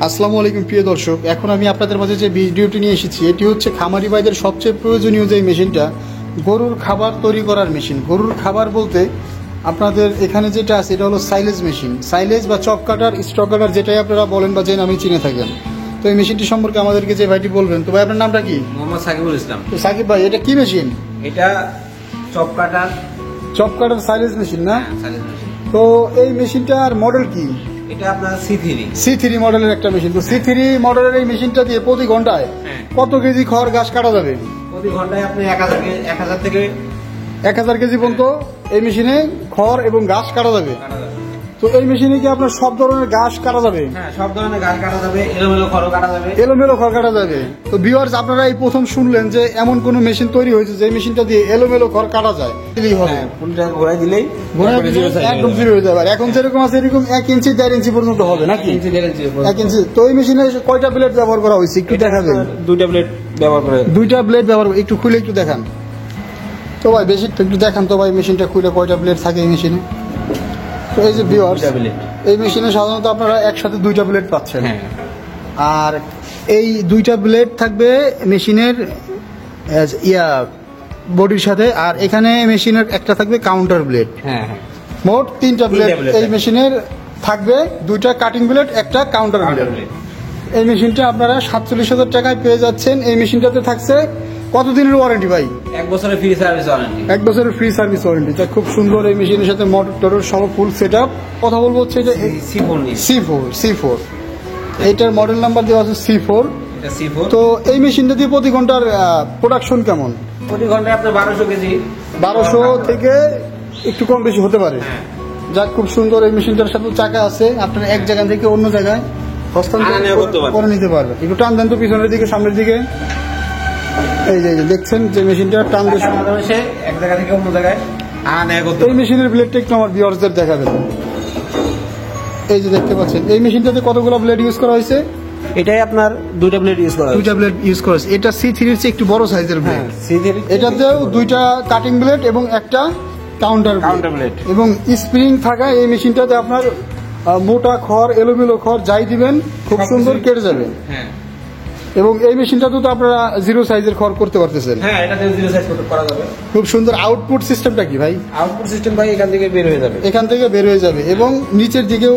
আসসালামু আলাইকুম প্রিয় দর্শক, এখন আমি আপনাদের মাঝে যে ভিডিওটি নিয়ে এসেছি এটি হচ্ছে খামারি ভাইদের সবচেয়ে প্রয়োজনীয় যে মেশিনটা, গরুর খাবার তৈরি করার মেশিন। গরুর খাবার বলতে আপনাদের এখানে যেটা আছে এটা হলো সাইলেজ মেশিন, সাইলেজ বা চপ কাটার, স্টক কাটার, যেটাই আপনারা বলেন বা যে নামে চিনে থাকেন। তো এই মেশিনটি সম্পর্কে আমাদেরকে যে ভাইটি বলবেন। তো ভাই আপনার নামটা কি? মোহাম্মদ সাকিবুল ইসলাম। তো সাকিব ভাই, এটা কি মেশিন? এটা চপ কাটার সাইলেজ মেশিন না? Silage machine. তো এই মেশিনটার মডেল কি? এটা আপনার C3 মডেলের একটা মেশিন। তো C3 মডেলের এই মেশিনটা দিয়ে প্রতি ঘন্টায় কত কেজি খড় ঘাস কাটা যাবে? প্রতি ঘন্টায় আপনি 1000 থেকে 1000 কেজি পর্যন্ত এই মেশিনে খড় এবং ঘাস কাটা যাবে। তো এই মেশিনে কি আপনার সব ধরনের ঘাস কাটা যাবে? হ্যাঁ, সব ধরনের ঘাস কাটা যাবে, এলোমেলো খড় কাটা যাবে। এলোমেলো খড় কাটা যাবে। তো ভিউয়ার্স, আপনারা এই প্রথম শুনলেন যে এমন কোন মেশিন তৈরি হয়েছে যে মেশিনটা দিয়ে এলোমেলো খড় কাটা যায়। ফুলটা ঘোরাই দিলেই একদম জিরো হয়ে যাবে। এখন যেরকম আছে এরকম 1 ইঞ্চি 1.5 ইঞ্চি পর্যন্ত হবে নাকি? 1 ইঞ্চি। তো এই মেশিনে কয়টা ব্লেড ব্যবহার করা হয়েছে একটু দেখাবেন? 2টা ব্লেড ব্যবহার করে। 2টা ব্লেড ব্যবহার, একটু খুলে একটু দেখান তো ভাই, বেশি একটু দেখান তো ভাই মেশিনটা খুলে, কয়টা ব্লেড থাকে এই মেশিনে। তো এই যে ভিউয়ার্স, এই মেশিনে সাধারণত আপনারা একসাথে 2টা ব্লেড পাচ্ছেন। আর এই 2টা ব্লেড থাকবে মেশিনের বডির সাথে, আর এখানে মেশিনের একটা থাকবে কাউন্টার ব্লেড। মোট 3টা ব্লেড এই মেশিনের থাকবে, 2টা কাটিং ব্লেড, একটা কাউন্টার ব্লেড। এই মেশিনটা আপনারা 47,000 টাকায় পেয়ে যাচ্ছেন। এই মেশিনটাতে থাকছে কতদিনের ওয়ারেন্টি ভাই? 1 বছরের ফ্রি সার্ভিস ওয়ারেন্টি। 1 বছরের ফ্রি সার্ভিস ওয়ারেন্টি। তা খুব সুন্দর এই মেশিনের সাথে মোটর টটর সহ ফুল সেট আপ। কথা বলবো হচ্ছে যে C4 এইটার মডেল নাম্বার দেওয়া আছে C4। তো এই মেশিনটা দিয়ে প্রতি ঘন্টার প্রোডাকশন কেমন? প্রতি ঘন্টায় আপনার 1200 কেজি। 1200 থেকে একটু কম বেশি হতে পারে। যাক, খুব সুন্দর। এই মেশিনটার সাথে চাকা আছে, আপনারা এক জায়গা থেকে অন্য জায়গায় হস্তান্তর করে নিতে পারবেন। একটু টান দেন তো পিছনের দিকে, সামনের দিকে। এই যে দেখছেন যে মেশিনটা টান দিয়ে এক জায়গা থেকে অন্য জায়গায় এই মেশিনের ব্লেডটা একটু আমার ভিউয়ারদের দেখাবেন। এই যে দেখতে পাচ্ছেন এই মেশিনটাতে কতগুলো ব্লেড ইউজ করা হয়েছে? এটাই আপনার 2টা ব্লেড ইউজ করা হয়েছে। 2টা ব্লেড ইউজ করা হয়েছে। এটা C3 এর চেয়ে একটু বড় সাইজের ব্লেড। এটাতেও 2টা কাটিং ব্লেড এবং একটা কাউন্টার ব্লেড এবং স্প্রিং থাকা এই মেশিনটাতে আপনার মোটা খড়, এলোমেলো খড় যাই দিবেন খুব সুন্দর কেটে যাবে। এবং এই মেশিনটাতে তো আপনারা 0 সাইজের খড় করতে পারতেছেন। হ্যাঁ, এটাতে 0 সাইজ করা যাবে। খুব সুন্দর। আউটপুট সিস্টেমটা কি ভাই? আউটপুট সিস্টেম ভাই এখান থেকে বের হয়ে যাবে। এবং নিচের দিকেও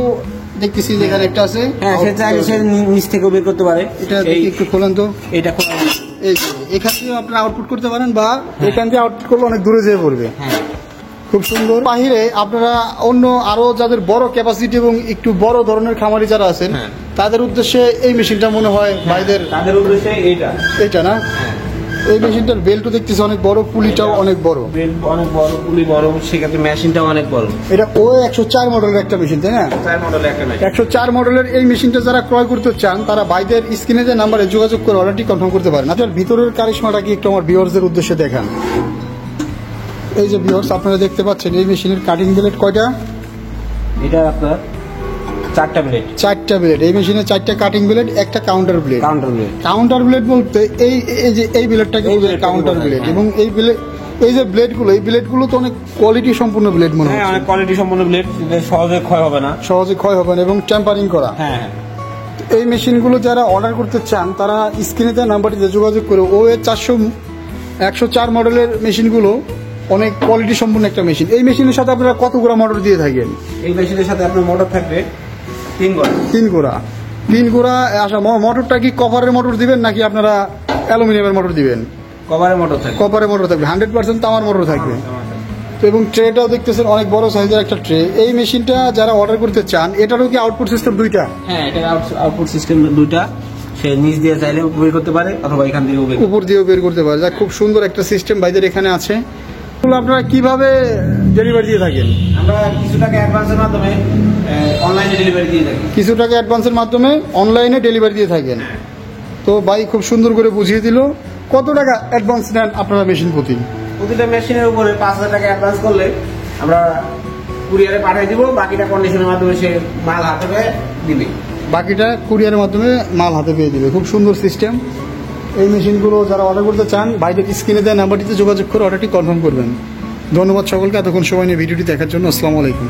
দেখতেছি যেখানে একটা আছে। হ্যাঁ, সেটা আগে সে নিচ থেকেও বের করতে পারে। এটা একটু খোলেন তো। এটা খোলা, এই এখান থেকে আপনারা আউটপুট করতে পারেন, বা এখান থেকে আউটপুট করলে অনেক দূরে যেয়ে পড়বে। খুব সুন্দর। বাহিরে আপনারা অন্য আরো যাদের বড় ক্যাপাসিটি এবং একটু বড় ধরনের খামারি যারা আছেন তাদের উদ্দেশ্যে এই মেশিনটা মনে হয় ভাইদের, তাদের উদ্দেশ্যে এইটা না? এই মেশিনটার বেল্টও দেখতেছি অনেক বড়, পুলিটাও অনেক বড়, বেল্ট অনেক বড়, পুলি বড়, সেক্ষেত্রে মেশিনটাও অনেক বড়। এটা 104 মডেলের একটা মেশিন, তাই না? 104 মডেলের এই মেশিনটা যারা ক্রয় করতে চান তারা ভাইদের স্ক্রিনে যে নাম্বারে যোগাযোগ করে অর্ডারটি কনফার্ম করতে পারেন। আপনার ভিতরের কারিশমাটা কি একটু আমার ভিউয়ারদের উদ্দেশ্যে দেখান। এই যে ভিউয়ার্স, আপনারা দেখতে পাচ্ছেন এই মেশিনের কাটিং ব্লেড কয়টা? এটা আপনার 4টা ব্লেড। এই মেশিনে 4টা কাটিং ব্লেড, একটা কাউন্টার ব্লেড বলতে এই ব্লেডটাকে কাউন্টার ব্লেড। এবং এই যে ব্লেডগুলো তো অনেক কোয়ালিটি সম্পূর্ণ ব্লেড মনে হয়। অনেক কোয়ালিটি সম্পন্ন ব্লেড, সহজে ক্ষয় হবে না এবং টেম্পারিং করা। এই মেশিনগুলো যারা অর্ডার করতে চান তারা স্ক্রিনে দেওয়া নাম্বারটিতে যোগাযোগ করে OA 104 মডেলের মেশিনগুলো অনেক কোয়ালিটি সম্পন্ন একটা মেশিন। এই মেশিনের সাথে আপনারা কতগুলো মোটর দিয়ে থাকেন? এই মেশিনের সাথে আপনার মোটর থাকবে 3 গোড়া। আচ্ছা, মোটরটা কি কপারের মোটর দিবেন নাকি আপনারা অ্যালুমিনিয়ামের মোটর দিবেন? কপারের মোটর থাকবে। 100% তামার মোটর থাকবে। তো এবং ট্রেটাও দেখতেছেন অনেক বড় সাইজের একটা ট্রে। এই মেশিনটা যারা অর্ডার করতে চান এটারও কি আউটপুট সিস্টেম 2টা? হ্যাঁ, এটা আউটপুট সিস্টেম 2টা। সে নিচ দিয়ে চাইলে বের করতে পারে অথবা এখান থেকে উপর দিয়েও বের করতে পারে। যা খুব সুন্দর একটা সিস্টেম ভাইদের এখানে আছে। আপনারা কিভাবে ডেলিভারি দিয়ে থাকেন? আমরা কিছু টাকা অ্যাডভান্সের মাধ্যমে অনলাইনে ডেলিভারি দিয়ে থাকেন। তো ভাই খুব সুন্দর করে বুঝিয়ে দিল। কত টাকা অ্যাডভান্স নেন আপনারা মেশিন প্রতিটা মেশিনের উপরে 5000 টাকা অ্যাডভান্স করলে আমরা কুরিয়ারে পাঠিয়ে দিব, বাকিটা কন্ডিশনের মাধ্যমে সে মাল হাতে পেয়ে দিবে। খুব সুন্দর সিস্টেম। এই মেশিনগুলো যারা অর্ডার করতে চান ভাইদের স্ক্রিনে দেওয়া নাম্বারটিতে যোগাযোগ করে অর্ডারটি কনফার্ম করবেন। ধন্যবাদ সকলকে এতক্ষণ সময় নিয়ে ভিডিওটি দেখার জন্য। আসসালামু আলাইকুম।